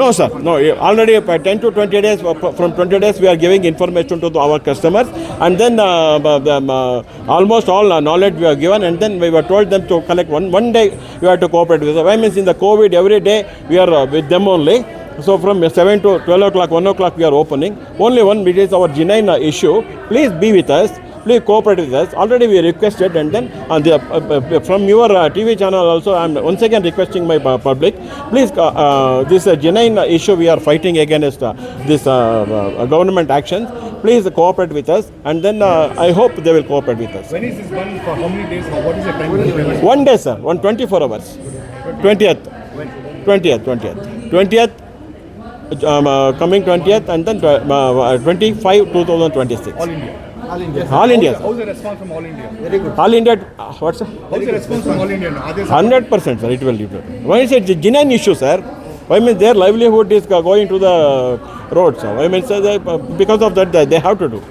No, sir. No, already 10 to 20 days, from 20 days we are giving information to our customers, and then almost all knowledge we are given, and then we were told them to collect one day you have to cooperate with us. I mean, in the COVID, every day we are with them only. So from 7 to 12 o'clock, 1 o'clock we are opening. Only one, which is our genuine issue. Please be with us. Please cooperate with us. Already we requested, and then from your TV channel also, I am once again requesting my public, please, this genuine issue we are fighting against this government actions. Please cooperate with us, and then I hope they will cooperate with us. When is this done? For how many days? What is the time? 1 day, sir. 24 hours. 20th. 20th. Coming 20th, and then 25 2026. All India. All India. How's the response from all India? Very good. All India. What's that? How's the response from all India? Are they 100%, sir. It will. Why is it genuine issue, sir? I mean, their livelihood is going to the roads. I mean, so because of that, they have to do.